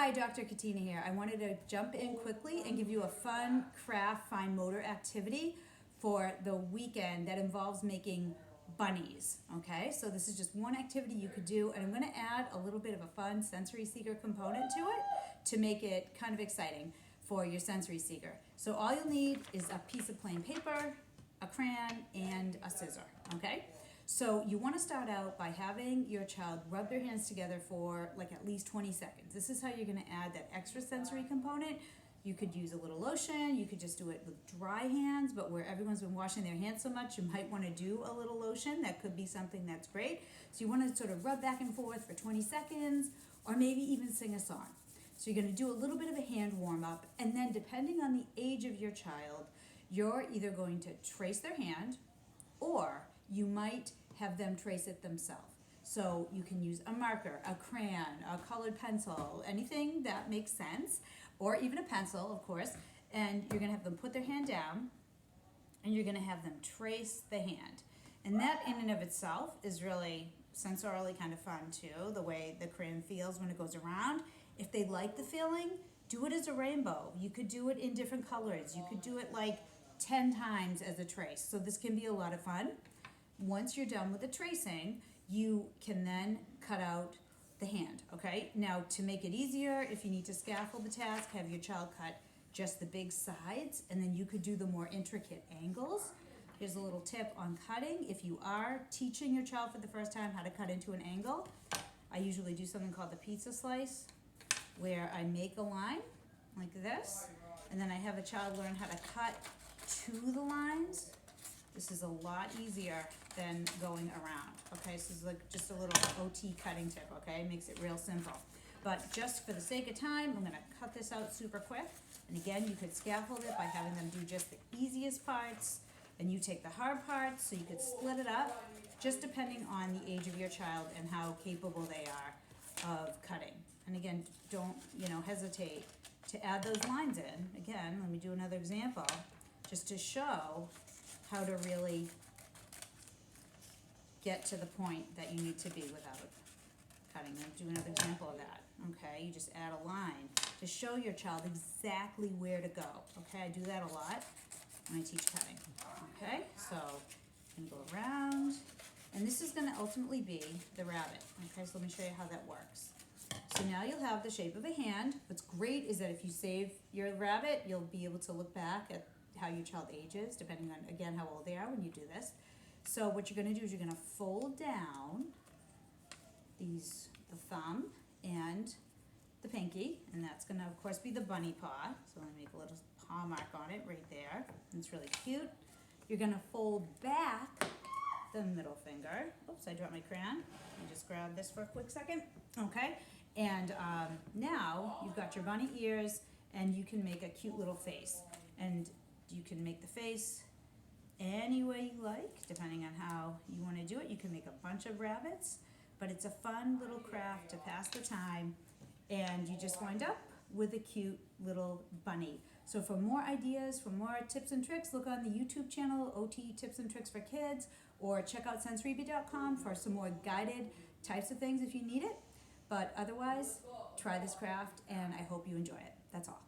Hi, Dr. Katina here. I wanted to jump in quickly and give you a fun craft, fine motor activity for the weekend that involves making bunnies, okay? So this is just one activity you could do, and I'm gonna add a little bit of a fun sensory seeker component to it to make it kind of exciting for your sensory seeker. So all you'll need is a piece of plain paper, a crayon, and a scissor, okay? So you want to start out by having your child rub their hands together for like at least 20 seconds. This is how you're going to add that extra sensory component. You could use a little lotion, you could just do it with dry hands, but where everyone's been washing their hands so much, you might want to do a little lotion. That could be something that's great. So you want to sort of rub back and forth for 20 seconds, or maybe even sing a song. So you're going to do a little bit of a hand warm up, and then depending on the age of your child, you're either going to trace their hand, or you might have them trace it themselves. So you can use a marker, a crayon, a colored pencil, anything that makes sense, or even a pencil, of course, and you're gonna have them put their hand down, and you're gonna have them trace the hand. And that in and of itself is really sensorily kind of fun too, the way the crayon feels when it goes around. If they like the feeling, do it as a rainbow. You could do it in different colors. You could do it like 10 times as a trace. So this can be a lot of fun. Once you're done with the tracing, you can then cut out the hand, okay? Now, to make it easier, if you need to scaffold the task, have your child cut just the big sides, and then you could do the more intricate angles. Here's a little tip on cutting. If you are teaching your child for the first time how to cut into an angle, I usually do something called the pizza slice, where I make a line like this, and then I have a child learn how to cut to the lines. This is a lot easier than going around, okay? So this is like just a little OT cutting tip, okay? Makes it real simple. But just for the sake of time, I'm gonna cut this out super quick. And again, you could scaffold it by having them do just the easiest parts, and you take the hard parts, so you could split it up, just depending on the age of your child and how capable they are of cutting. And again, don't, hesitate to add those lines in. Again, let me do another example, just to show how to really get to the point that you need to be without cutting. I'll do another example of that, okay? You just add a line to show your child exactly where to go, okay? I do that a lot when I teach cutting, okay? So I'm gonna go around, and this is gonna ultimately be the rabbit, okay? So let me show you how that works. So now you'll have the shape of a hand. What's great is that if you save your rabbit, you'll be able to look back at how your child ages, depending on, again, how old they are when you do this. So what you're gonna do is you're gonna fold down the thumb and the pinky, and that's gonna, of course, be the bunny paw. So let me make a little paw mark on it right there. It's really cute. You're gonna fold back the middle finger. Oops, I dropped my crayon. Let me just grab this for a quick second. Okay, and now you've got your bunny ears, and you can make a cute little face. And you can make the face any way you like, depending on how you want to do it. You can make a bunch of rabbits, but it's a fun little craft to pass the time, and you just wind up with a cute little bunny. So for more ideas, for more tips and tricks, look on the YouTube channel, OT Tips and Tricks for Kids, or check out sensorybeat.com for some more guided types of things if you need it. But otherwise, try this craft, and I hope you enjoy it. That's all.